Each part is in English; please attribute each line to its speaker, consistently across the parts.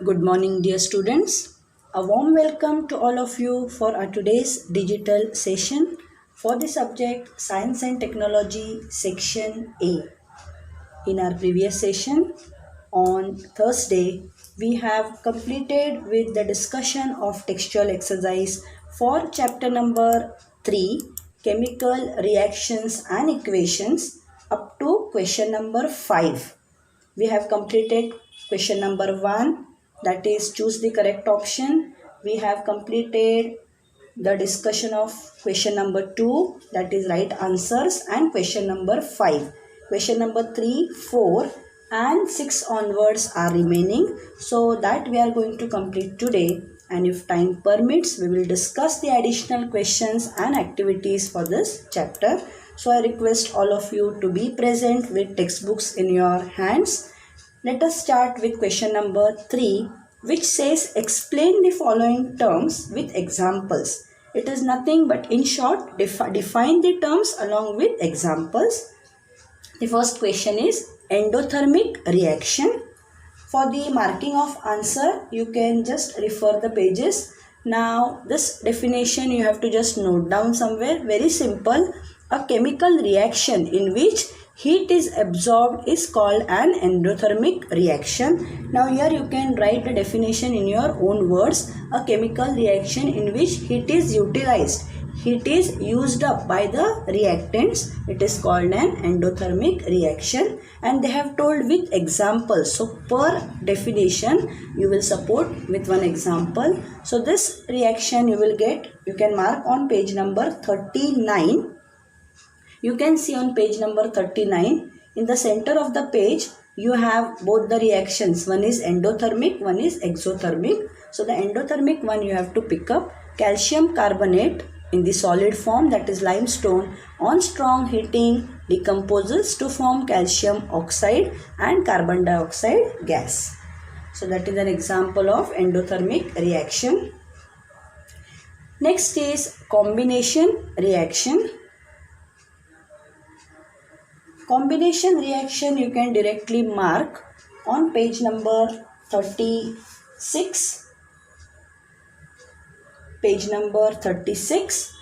Speaker 1: Good morning, dear students. A warm welcome to all of you for our today's digital session for the subject Science and Technology Section A. In our previous session on Thursday, we have completed with the discussion of textual exercise for chapter number 3, Chemical Reactions and Equations, up to question number 5. We have completed question number 1, that is choose the correct option. We have completed the discussion of question number 2, that is right answers, and question number 5. Question number 3, 4 and 6 onwards are remaining, so that we are going to complete today, and if time permits we will discuss the additional questions and activities for this chapter. So I request all of you to be present with textbooks in your hands. Let us start with question number 3, which says explain the following terms with examples. It is nothing but in short define the terms along with examples. The first question is endothermic reaction. For the marking of answer, you can just refer the pages. Now this definition you have to just note down somewhere. Very simple. A chemical reaction in which heat is absorbed is called an endothermic reaction. Now here you can write the definition in your own words. A chemical reaction in which heat is utilized. Heat is used up by the reactants. It is called an endothermic reaction, and they have told with examples. So per definition you will support with one example. So this reaction you can mark on page number 39. You can see on page number 39, in the center of the page, you have both the reactions. One is endothermic, one is exothermic. So the endothermic one you have to pick up. Calcium carbonate in the solid form, that is limestone, on strong heating decomposes to form calcium oxide and carbon dioxide gas. So that is an example of endothermic reaction. Next is combination reaction. Combination reaction you can directly mark on page number 36. Page number 36.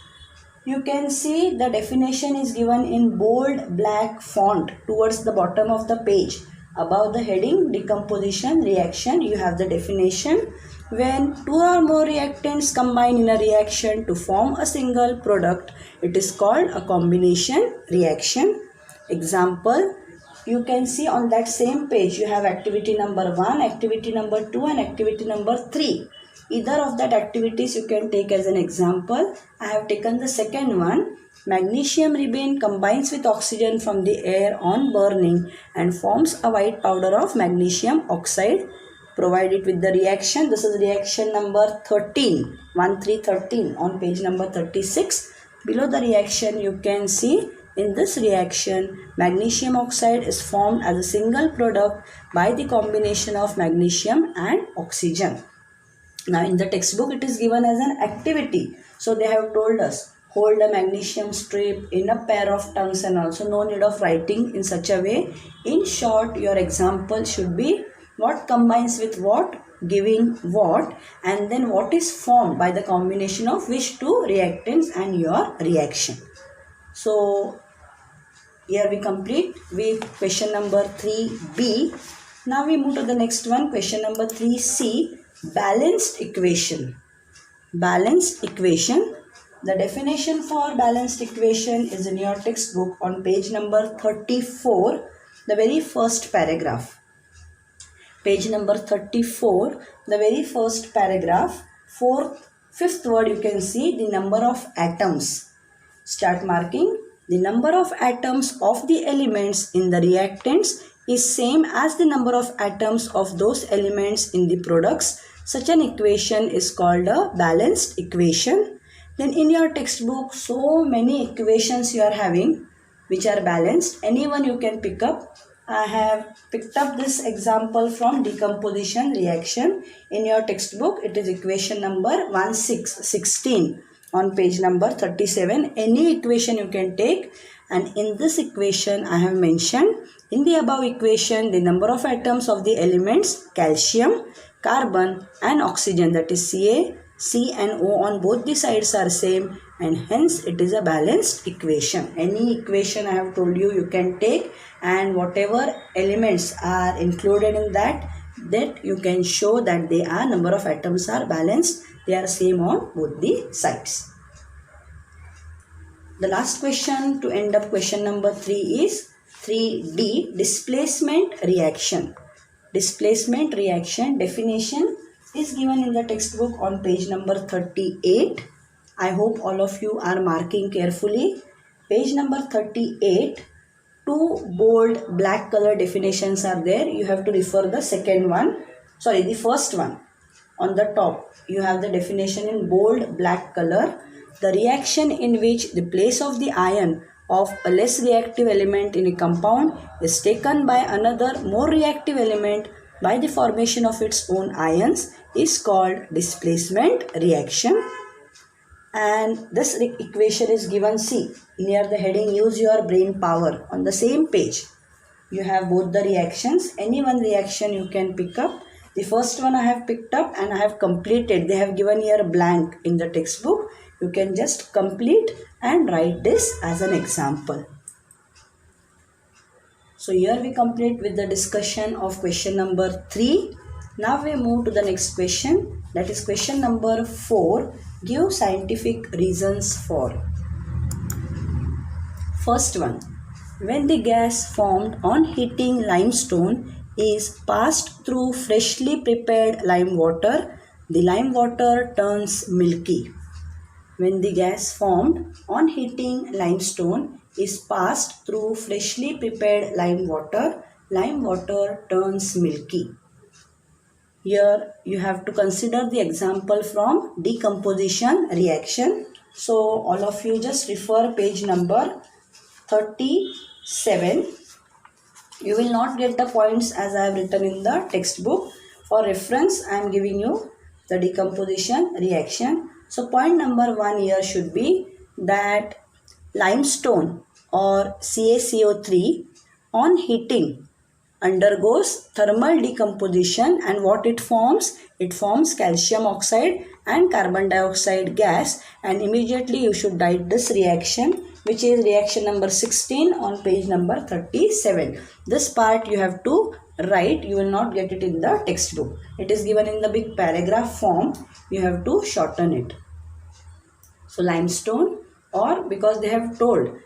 Speaker 1: You can see the definition is given in bold black font towards the bottom of the page. Above the heading decomposition reaction, you have the definition. When two or more reactants combine in a reaction to form a single product, it is called a combination reaction. Example, you can see on that same page you have activity number 1, activity number 2 and activity number 3. Either of that activities you can take as an example. I have taken the second one. Magnesium ribbon combines with oxygen from the air on burning and forms a white powder of magnesium oxide. Provide it with the reaction. This is reaction number 13, 13 on page number 36. Below the reaction you can see, in this reaction, magnesium oxide is formed as a single product by the combination of magnesium and oxygen. Now in the textbook it is given as an activity. So they have told us hold a magnesium strip in a pair of tongues, and also no need of writing in such a way. In short, your example should be what combines with what, giving what, and then what is formed by the combination of which two reactants and your reaction. So here we complete with question number 3b. Now we move to the next one, question number 3c, balanced equation. Balanced equation. The definition for balanced equation is in your textbook on page number 34, the very first paragraph. Page number 34, the very first paragraph, fifth word you can see, the number of atoms. Start marking. The number of atoms of the elements in the reactants is same as the number of atoms of those elements in the products. Such an equation is called a balanced equation. Then in your textbook, so many equations you are having which are balanced. Anyone you can pick up. I have picked up this example from decomposition reaction. In your textbook, it is equation number 16. On page number 37, any equation you can take and in this equation I have mentioned in the above equation the number of atoms of the elements calcium, carbon and oxygen, that is Ca, C and O on both the sides are same, and hence it is a balanced equation. Any equation I have told you, you can take, and whatever elements are included in that you can show that they are number of atoms are balanced, they are same on both the sides. The last question to end up question number 3 is 3D, displacement reaction. Displacement reaction definition is given in the textbook on page number 38. I hope all of you are marking carefully. Page number 38, two bold black color definitions are there. You have to refer the the first one. On the top, you have the definition in bold black color. The reaction in which the place of the ion of a less reactive element in a compound is taken by another more reactive element by the formation of its own ions is called displacement reaction. And this equation is given, see, near the heading use your brain power. On the same page, you have both the reactions. Any one reaction you can pick up. The first one I have picked up and I have completed. They have given here a blank in the textbook. You can just complete and write this as an example. So here we complete with the discussion of question number 3. Now we move to the next question, that is question number 4. Give scientific reasons for. First one, when the gas formed on heating limestone is passed through freshly prepared lime water, the lime water turns milky. When the gas formed on heating limestone is passed through freshly prepared lime water turns milky. Here you have to consider the example from decomposition reaction. So all of you just refer page number 37. You will not get the points as I have written in the textbook. For reference, I am giving you the decomposition reaction. So point number 1 here should be that limestone or CaCO3 on heating undergoes thermal decomposition, and what it forms? It forms calcium oxide and carbon dioxide gas, and immediately you should write this reaction, which is reaction number 16 on page number 37. This part you have to write, you will not get it in the textbook. It is given in the big paragraph form, you have to shorten it. So limestone, or because they have told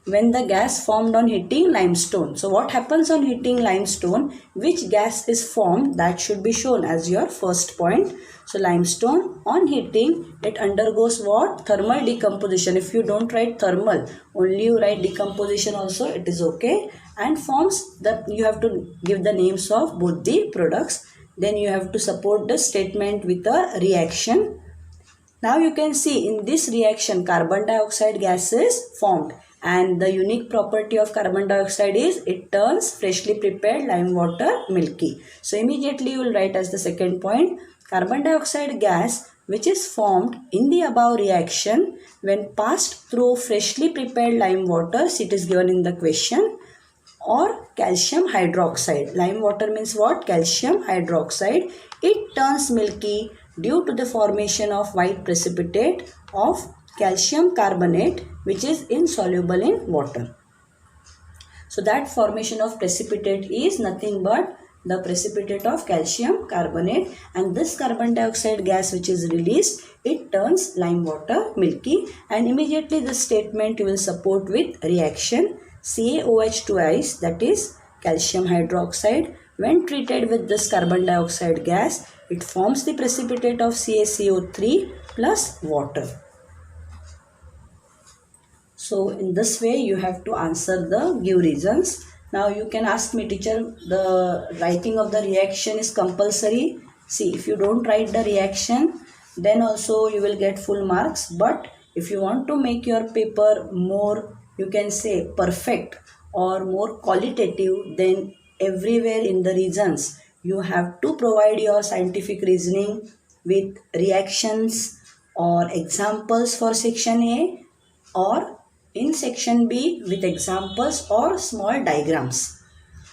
Speaker 1: when the gas formed on heating limestone. So what happens on heating limestone? Which gas is formed? That should be shown as your first point. So limestone on heating, it undergoes what? Thermal decomposition. If you don't write thermal, only you write decomposition also, it is okay. And forms that you have to give the names of both the products. Then you have to support the statement with a reaction. Now you can see in this reaction carbon dioxide gas is formed, and the unique property of carbon dioxide is it turns freshly prepared lime water milky. So immediately you will write as the second point, carbon dioxide gas which is formed in the above reaction when passed through freshly prepared lime water, it is given in the question, or calcium hydroxide. Lime water means what? Calcium hydroxide. It turns milky due to the formation of white precipitate of calcium carbonate which is insoluble in water. So that formation of precipitate is nothing but the precipitate of calcium carbonate, and this carbon dioxide gas which is released, it turns lime water milky, and immediately the statement you will support with reaction. CaOH twice, that is calcium hydroxide, when treated with this carbon dioxide gas, it forms the precipitate of CaCO3 plus water. So in this way you have to answer the give reasons. Now you can ask me, teacher, the writing of the reaction is compulsory. See, if you don't write the reaction, then also you will get full marks. But if you want to make your paper more, you can say perfect or more qualitative, then everywhere in the reasons you have to provide your scientific reasoning with reactions or examples for section A, or in section B with examples or small diagrams.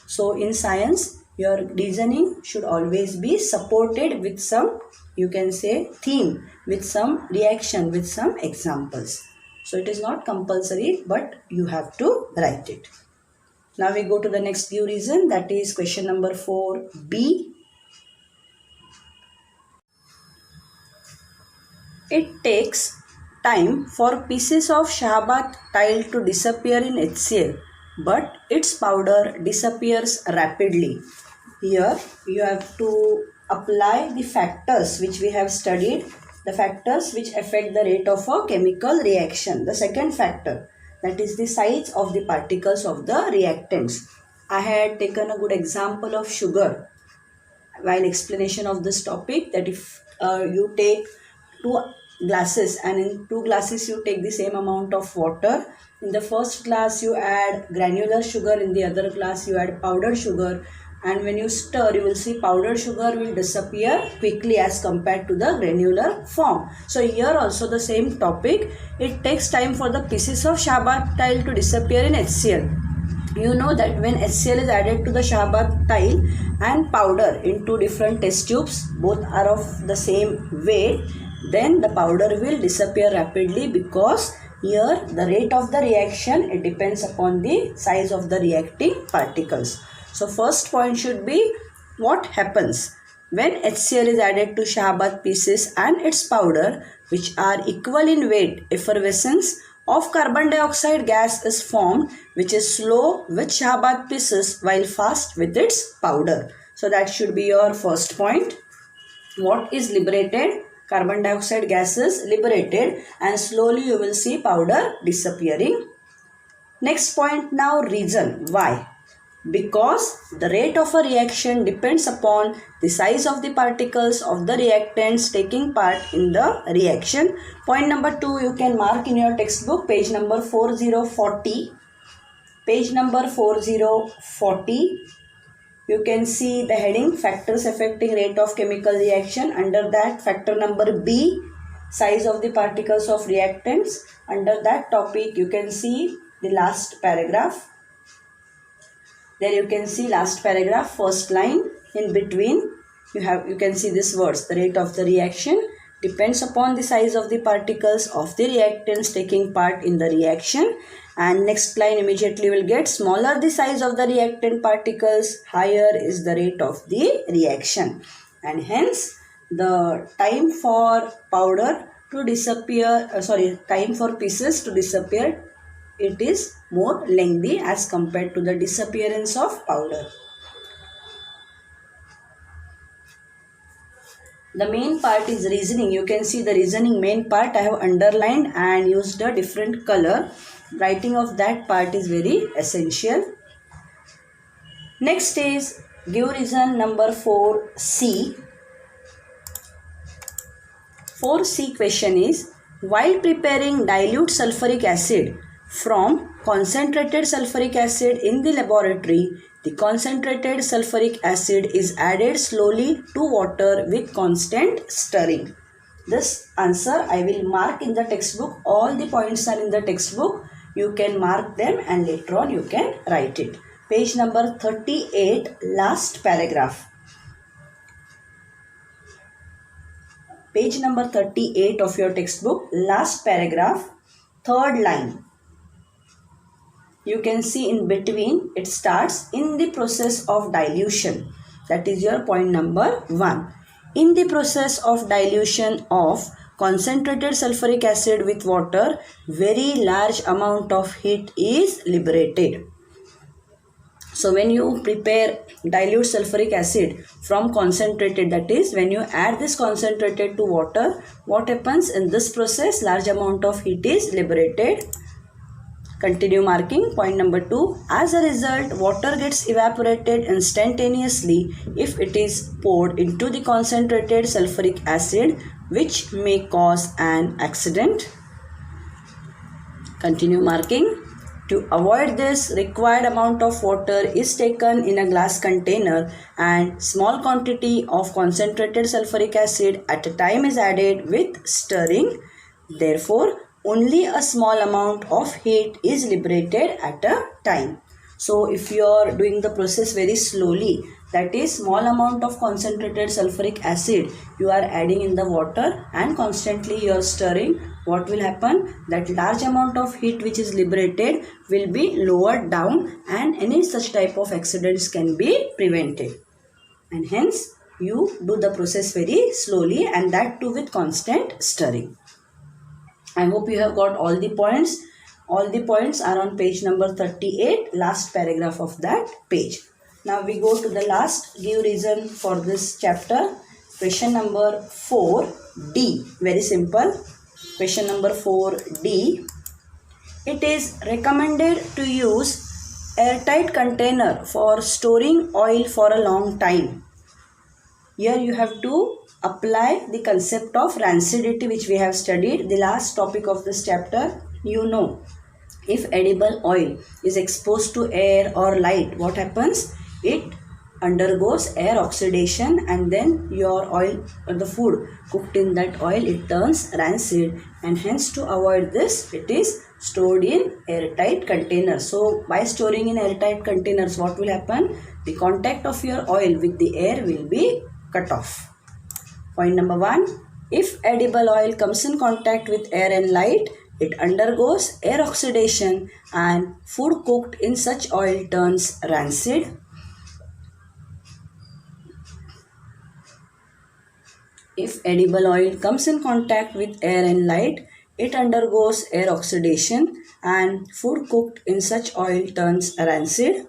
Speaker 1: So in science, your reasoning should always be supported with some, you can say, theme, with some reaction, with some examples. So it is not compulsory, but you have to write it. Now we go to the next give reason, that is question number 4B. It takes time for pieces of Shahabat tile to disappear in HCl, but its powder disappears rapidly. Here you have to apply the factors which we have studied, the factors which affect the rate of a chemical reaction. The second factor, that is the size of the particles of the reactants. I had taken a good example of sugar while explanation of this topic, that if you take 2 glasses and in 2 glasses you take the same amount of water, in the first glass you add granular sugar, in the other glass you add powdered sugar, and when you stir you will see powdered sugar will disappear quickly as compared to the granular form. So here also the same topic, it takes time for the pieces of Shahabat tile to disappear in HCl. You know that when HCl is added to the Shahabat tile and powder in 2 different test tubes, both are of the same weight, then the powder will disappear rapidly, because here the rate of the reaction, it depends upon the size of the reacting particles. So first point should be, what happens when HCl is added to Shahabat pieces and its powder, which are equal in weight. Effervescence of carbon dioxide gas is formed, which is slow with Shahabat pieces while fast with its powder. So that should be your first point. What is liberated? Carbon dioxide gas is liberated, and slowly you will see powder disappearing. Next point now, reason why. Because the rate of a reaction depends upon the size of the particles of the reactants taking part in the reaction. Point number 2 you can mark in your textbook, page number 4040. Page number 4040. You can see the heading, factors affecting rate of chemical reaction. Under that, factor number B, size of the particles of reactants. Under that topic you can see the last paragraph. There you can see last paragraph, first line. In between you can see this words, the rate of the reaction depends upon the size of the particles of the reactants taking part in the reaction. And next line immediately will get, smaller the size of the reactant particles, higher is the rate of the reaction. And hence the time for powder to disappear, time for pieces to disappear, it is more lengthy as compared to the disappearance of powder. The main part is reasoning. You can see the reasoning main part I have underlined and used a different color. Writing of that part is very essential. Next is give reason number 4C. 4C question is, while preparing dilute sulfuric acid from concentrated sulfuric acid in the laboratory, the concentrated sulfuric acid is added slowly to water with constant stirring. This answer I will mark in the textbook. All the points are in the textbook. You can mark them and later on you can write it. Page number 38, last paragraph. Page number 38 of your textbook, last paragraph, third line. You can see in between it starts, in the process of dilution. That is your point number 1. In the process of dilution of concentrated sulfuric acid with water, very large amount of heat is liberated. So when you prepare dilute sulfuric acid from concentrated, that is when you add this concentrated to water, what happens in this process? Large amount of heat is liberated. Continue marking. Point number 2. As a result, water gets evaporated instantaneously if it is poured into the concentrated sulfuric acid, which may cause an accident. Continue marking. To avoid this, required amount of water is taken in a glass container and small quantity of concentrated sulfuric acid at a time is added with stirring. Therefore, only a small amount of heat is liberated at a time. So if you are doing the process very slowly, that is small amount of concentrated sulfuric acid you are adding in the water and constantly you are stirring, what will happen? That large amount of heat which is liberated will be lowered down and any such type of accidents can be prevented. And hence you do the process very slowly and that too with constant stirring. I hope you have got all the points. All the points are on page number 38, last paragraph of that page. Now we go to the last give reason for this chapter. Question number 4D. Very simple. Question number 4D. It is recommended to use airtight container for storing oil for a long time. Here you have to apply the concept of rancidity which we have studied. The last topic of this chapter, you know, if edible oil is exposed to air or light, what happens? It undergoes air oxidation and then your oil or the food cooked in that oil, it turns rancid, and hence to avoid this, it is stored in airtight containers. So by storing in airtight containers, what will happen? The contact of your oil with the air will be cut off. Point number 1. If edible oil comes in contact with air and light, it undergoes air oxidation and food cooked in such oil turns rancid. If edible oil comes in contact with air and light, it undergoes air oxidation and food cooked in such oil turns rancid.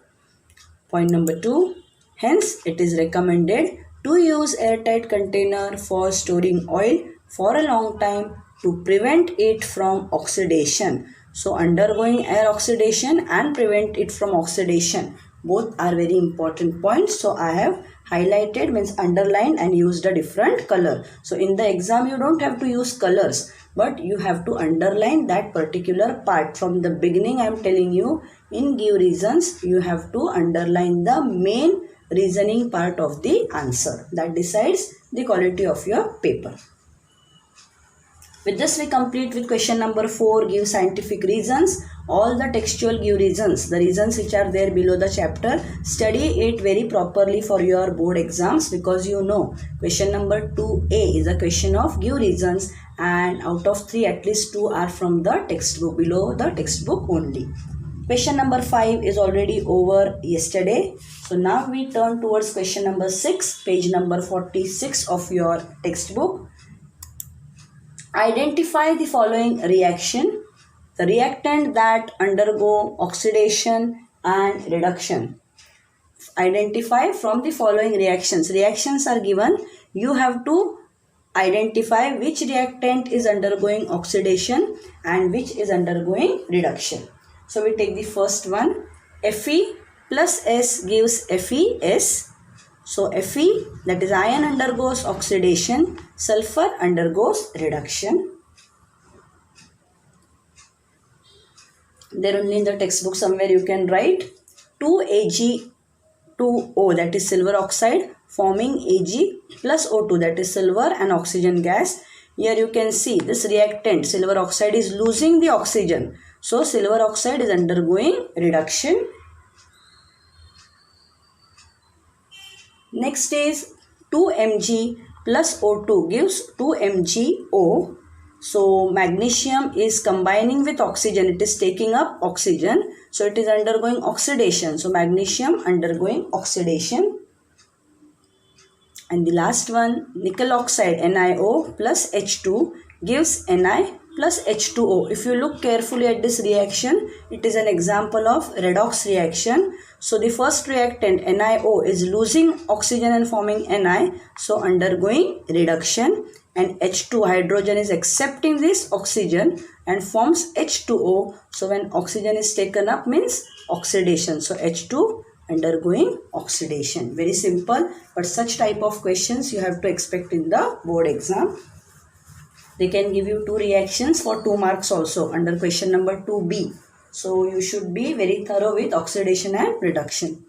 Speaker 1: Point number 2. Hence, it is recommended to use airtight container for storing oil for a long time to prevent it from oxidation. So, undergoing air oxidation and prevent it from oxidation, both are very important points. So, I have highlighted, means underlined, and used a different color. So, in the exam, you don't have to use colors, but you have to underline that particular part. From the beginning, I am telling you, in give reasons, you have to underline the main reasoning part of the answer. That decides the quality of your paper. With this, we complete with question number 4, give scientific reasons. All the textual give reasons, the reasons which are there below the chapter, study it very properly for your board exams, because you know question number 2A is a question of give reasons and out of 3 at least 2 are from the textbook, below the textbook only. Question number 5 is already over yesterday. So now we turn towards question number 6, page number 46 of your textbook. Identify the following reaction. The reactant that undergo oxidation and reduction. Identify from the following reactions. Reactions are given. You have to identify which reactant is undergoing oxidation and which is undergoing reduction. So we take the first one. Fe plus S gives FeS. So Fe, that is iron, undergoes oxidation, sulfur undergoes reduction. There only in the textbook somewhere you can write 2Ag2O, that is silver oxide, forming Ag plus O2, that is silver and oxygen gas. Here you can see this reactant silver oxide is losing the oxygen. So silver oxide is undergoing reduction. Next is 2Mg plus O2 gives 2MgO. So magnesium is combining with oxygen. It is taking up oxygen. So it is undergoing oxidation. So magnesium undergoing oxidation. And the last one, nickel oxide NiO plus H2 gives Ni plus H2O. If you look carefully at this reaction, it is an example of redox reaction. So the first reactant NiO is losing oxygen and forming Ni, so undergoing reduction, and H2 hydrogen is accepting this oxygen and forms H2O. So when oxygen is taken up means oxidation. So H2 undergoing oxidation. Very simple, but such type of questions you have to expect in the board exam. They can give you 2 reactions for 2 marks also under question number 2B. So you should be very thorough with oxidation and reduction.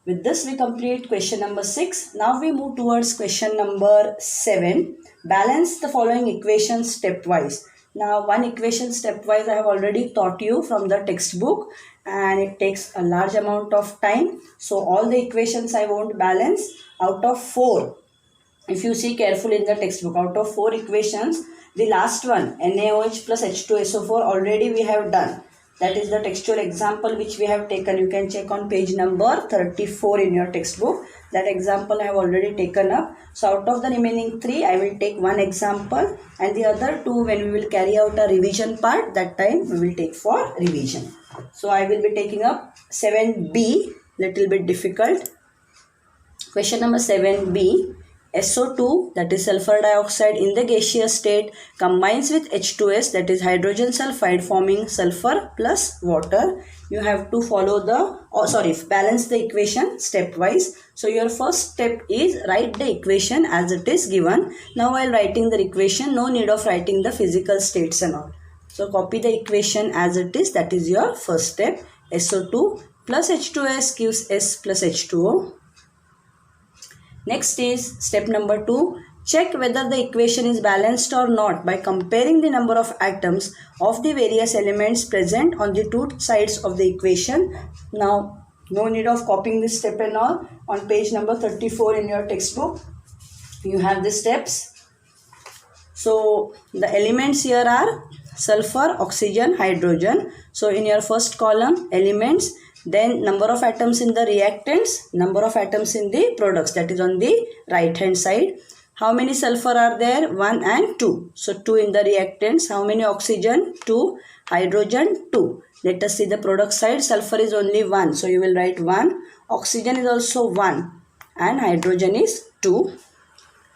Speaker 1: With this we complete question number 6. Now we move towards question number 7. Balance the following equations stepwise. Now one equation stepwise I have already taught you from the textbook, and it takes a large amount of time. So all the equations I won't balance. Out of 4, if you see carefully in the textbook, out of 4 equations, the last one, NaOH plus H2SO4, already we have done. That is the textual example which we have taken. You can check on page number 34 in your textbook. That example I have already taken up. So out of the remaining 3, I will take one example, and the other 2, when we will carry out a revision part, that time we will take for revision. So I will be taking up 7b, little bit difficult. Question number 7b. SO2, that is sulfur dioxide, in the gaseous state combines with H2S, that is hydrogen sulfide, forming sulfur plus water. You have to follow balance the equation stepwise. So your first step is write the equation as it is given. Now while writing the equation, no need of writing the physical states and all. So copy the equation as it is. That is your first step. SO2 plus H2S gives S plus H2O. Next is step number 2. Check whether the equation is balanced or not by comparing the number of atoms of the various elements present on the two sides of the equation. Now, no need of copying this step and all. On page number 34 in your textbook, you have the steps. So, the elements here are sulfur, oxygen, hydrogen. So, in your first column, elements. Then number of atoms in the reactants, number of atoms in the products, that is on the right hand side. How many sulfur are there? 1 and 2. So 2 in the reactants. How many oxygen? 2. Hydrogen? 2. Let us see the product side. Sulfur is only 1. So you will write 1. Oxygen is also 1. And hydrogen is 2.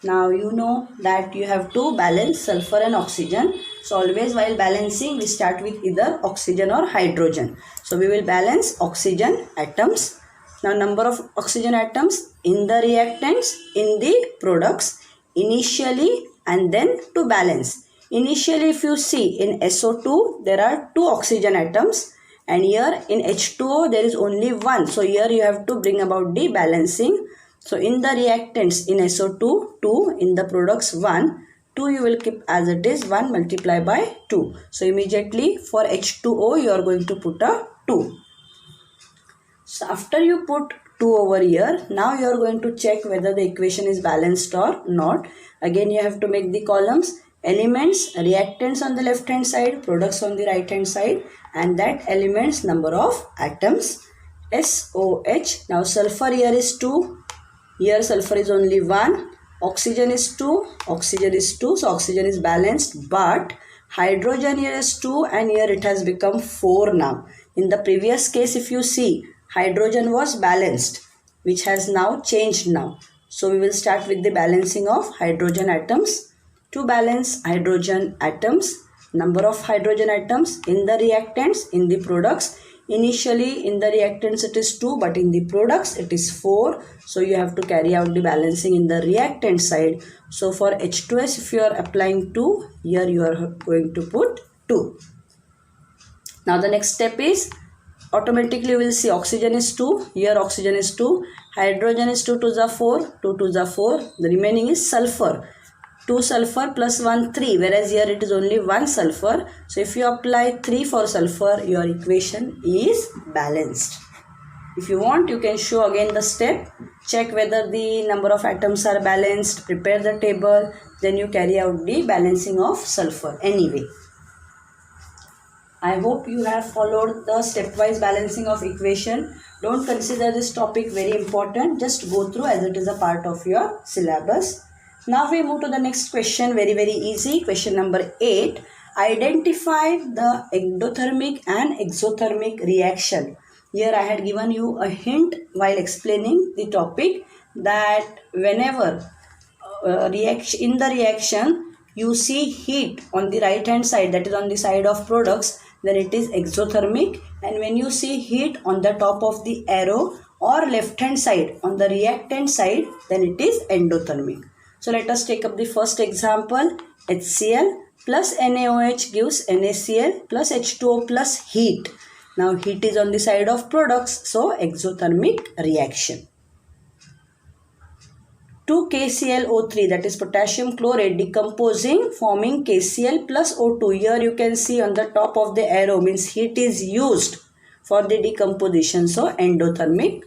Speaker 1: Now you know that you have to balance sulfur and oxygen. So always while balancing, we start with either oxygen or hydrogen. So we will balance oxygen atoms. Now number of oxygen atoms in the reactants, in the products, initially and then to balance. Initially if you see in SO2, there are 2 oxygen atoms, and here in H2O there is only 1. So here you have to bring about the balancing. So in the reactants, in SO2, 2, in the products 1, 2 you will keep as it is, 1 multiply by 2. So immediately for H2O you are going to put a 2. So after you put 2 over here, now you are going to check whether the equation is balanced or not. Again you have to make the columns, elements, reactants on the left hand side, products on the right hand side, and that elements number of atoms, SOH. Now sulfur here is 2. Here sulfur is only 1, oxygen is 2, oxygen is 2, so oxygen is balanced, but hydrogen here is 2 and here it has become 4 now. In the previous case if you see, hydrogen was balanced, which has now changed now. So we will start with the balancing of hydrogen atoms. To balance hydrogen atoms, number of hydrogen atoms in the reactants, in the products. Initially in the reactants it is 2, but in the products it is 4. So you have to carry out the balancing in the reactant side. So for H2S, if you are applying 2, here you are going to put 2. Now the next step is, automatically we will see oxygen is 2, here oxygen is 2, hydrogen is 2 to the 4, 2 to the 4, the remaining is sulfur. 2 sulfur plus 1 3, whereas here it is only 1 sulfur. So if you apply 3 for sulfur, your equation is balanced. If you want, you can show again the step. Check whether the number of atoms are balanced, prepare the table, then you carry out the balancing of sulfur anyway. I hope you have followed the stepwise balancing of equation. Don't consider this topic very important. Just go through as it is a part of your syllabus. Now we move to the next question, very easy. Question number 8. Identify the endothermic and exothermic reaction. Here I had given you a hint while explaining the topic that whenever in the reaction you see heat on the right hand side, that is on the side of products, then it is exothermic, and when you see heat on the top of the arrow or left hand side on the reactant side, then it is endothermic. So let us take up the first example. HCl plus NaOH gives NaCl plus H2O plus heat. Now heat is on the side of products, so exothermic reaction. 2KClO3, that is potassium chloride, decomposing, forming KCl plus O2. Here you can see on the top of the arrow, means heat is used for the decomposition, so endothermic.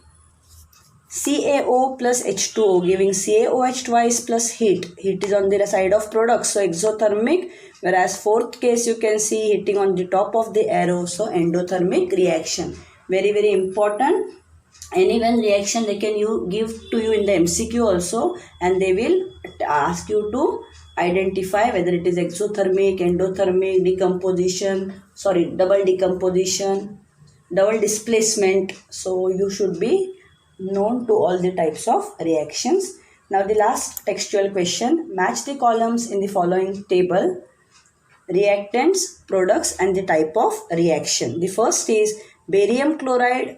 Speaker 1: CaO plus H2O, giving CaOH twice plus heat. Heat is on the side of product, so exothermic. Whereas fourth case you can see heating on the top of the arrow, so endothermic reaction. Very, very important. Any one reaction they can give to you in the MCQ also, and they will ask you to identify whether it is exothermic, endothermic, double decomposition, double displacement. So you should be known to all the types of reactions. Now the last textual question, match the columns in the following table: reactants, products and the type of reaction. The first is barium chloride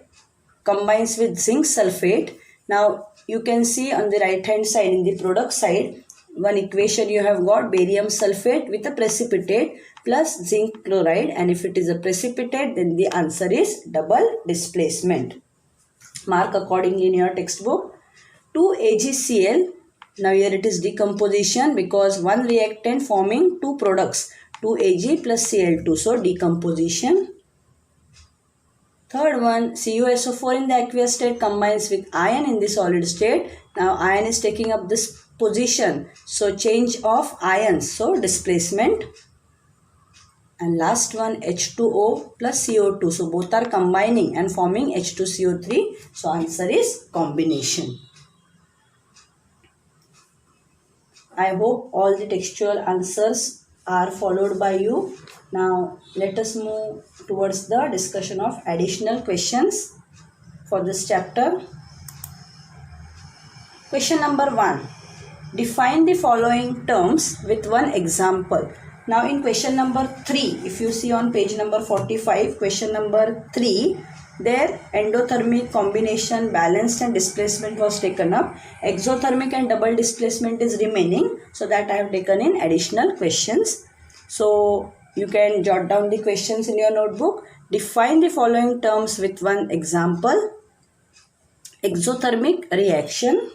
Speaker 1: combines with zinc sulfate. Now you can see on the right hand side, in the product side, one equation you have got barium sulfate with a precipitate plus zinc chloride, and if it is a precipitate then the answer is double displacement. Mark accordingly in your textbook. 2AgCl, now here it is decomposition because one reactant forming two products, 2Ag plus Cl2, so decomposition. Third one, CuSO4 in the aqueous state combines with iron in the solid state. Now iron is taking up this position, so change of ions, so displacement. And last one, H2O plus CO2, so both are combining and forming H2CO3, so answer is combination. I hope all the textual answers are followed by you. Now let us move towards the discussion of additional questions for this chapter. Question number 1. Define the following terms with one example. Now in question number 3, if you see on page number 45, question number 3, there endothermic, combination, balanced and displacement was taken up. Exothermic and double displacement is remaining, so that I have taken in additional questions. So you can jot down the questions in your notebook. Define the following terms with one example. Exothermic reaction.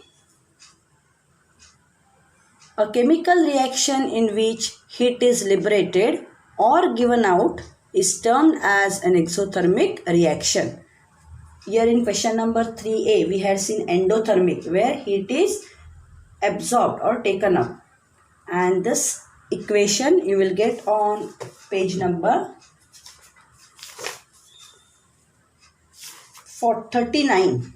Speaker 1: A chemical reaction in which heat is liberated or given out is termed as an exothermic reaction. Here in question number 3a, we had seen endothermic, where heat is absorbed or taken up. And this equation you will get on page number 39.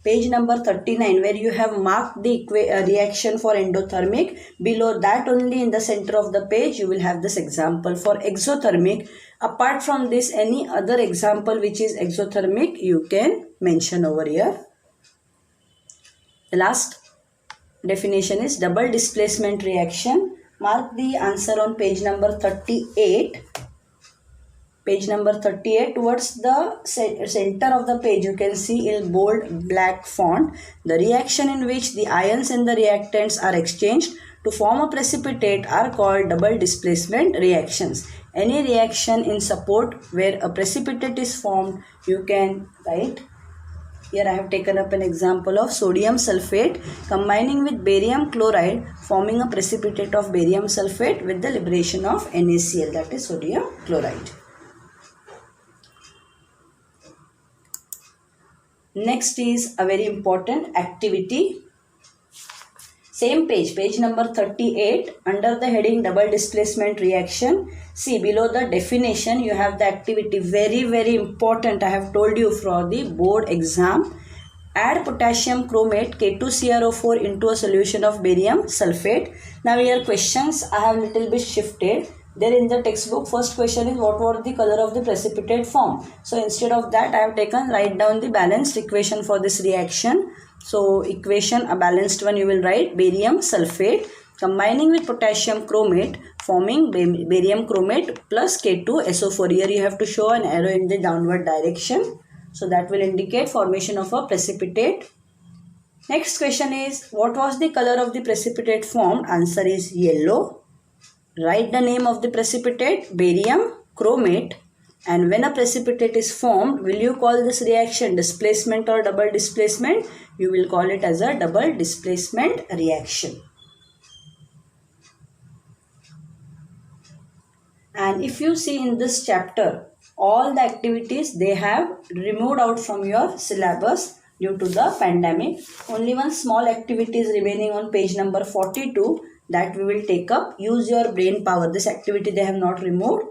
Speaker 1: Page number 39, where you have marked the reaction for endothermic. Below that only, in the center of the page, you will have this example for exothermic. Apart from this, any other example which is exothermic, you can mention over here. The last definition is double displacement reaction. Mark the answer on page number 38. Page number 38, towards the center of the page, you can see in bold black font the reaction in which the ions in the reactants are exchanged to form a precipitate are called double displacement reactions. Any reaction in support where a precipitate is formed, you can write. Here I have taken up an example of sodium sulfate combining with barium chloride, forming a precipitate of barium sulfate with the liberation of NaCl, that is sodium chloride. Next is a very important activity. Same page, page number 38, under the heading double displacement reaction. See, below the definition you have the activity, very, very important. I have told you for the board exam. Add potassium chromate K2CrO4 into a solution of barium sulfate. Now here questions I have little bit shifted. There in the textbook, first question is what was the color of the precipitate form. So instead of that, I have taken write down the balanced equation for this reaction. So equation, a balanced one, you will write barium sulfate combining with potassium chromate, forming barium chromate plus K2SO4. Here you have to show an arrow in the downward direction. So that will indicate formation of a precipitate. Next question is, what was the color of the precipitate formed? Answer is yellow. Write the name of the precipitate, barium chromate. And when a precipitate is formed, will you call this reaction displacement or double displacement? You will call it as a double displacement reaction. And if you see in this chapter, all the activities they have removed out from your syllabus due to the pandemic. Only one small activity is remaining on page number 42 that we will take up. Use your brain power. This activity they have not removed.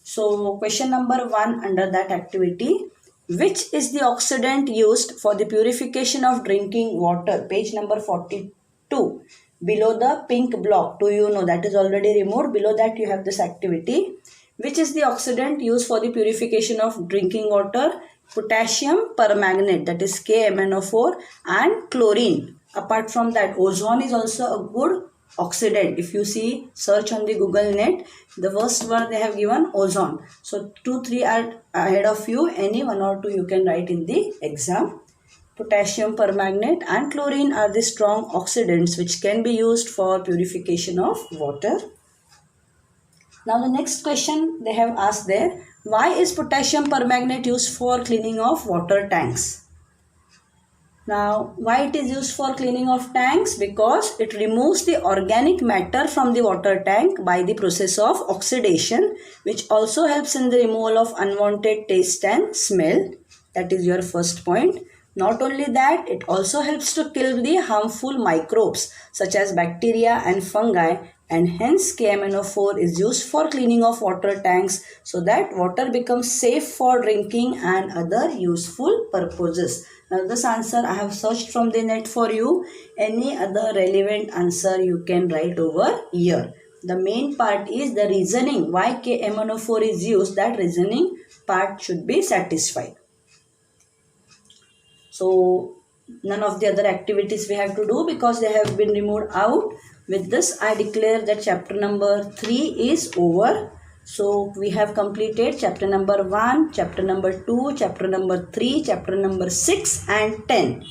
Speaker 1: So question number 1 under that activity. Which is the oxidant used for the purification of drinking water? Page number 42. Below the pink block, do you know that is already removed? Below that you have this activity. Which is the oxidant used for the purification of drinking water? Potassium permanganate, that is KMnO4, and chlorine. Apart from that, ozone is also a good oxidant. If you see, search on the Google net, the first word they have given ozone. So 2, 3 are ahead of you. Any 1 or 2 you can write in the exam. Potassium permanganate and chlorine are the strong oxidants which can be used for purification of water. Now the next question they have asked there, why is potassium permanganate used for cleaning of water tanks? Now why it is used for cleaning of tanks? Because it removes the organic matter from the water tank by the process of oxidation, which also helps in the removal of unwanted taste and smell. That is your first point. Not only that, it also helps to kill the harmful microbes such as bacteria and fungi, and hence KMnO4 is used for cleaning of water tanks so that water becomes safe for drinking and other useful purposes. Now this answer I have searched from the net for you. Any other relevant answer you can write over here. The main part is the reasoning why KMnO4 is used. That reasoning part should be satisfied. So none of the other activities we have to do because they have been removed out. With this I declare that chapter number 3 is over. So we have completed chapter number 1, chapter number 2, chapter number 3, chapter number 6 and 10.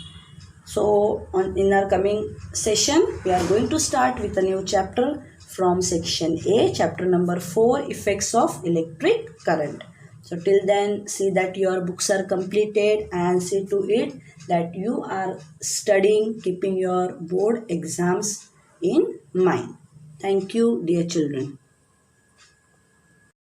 Speaker 1: So in our coming session we are going to start with a new chapter from section A, chapter number 4, effects of electric current. So till then, see that your books are completed and see to it that you are studying, keeping your board exams in mind. Thank you, dear children.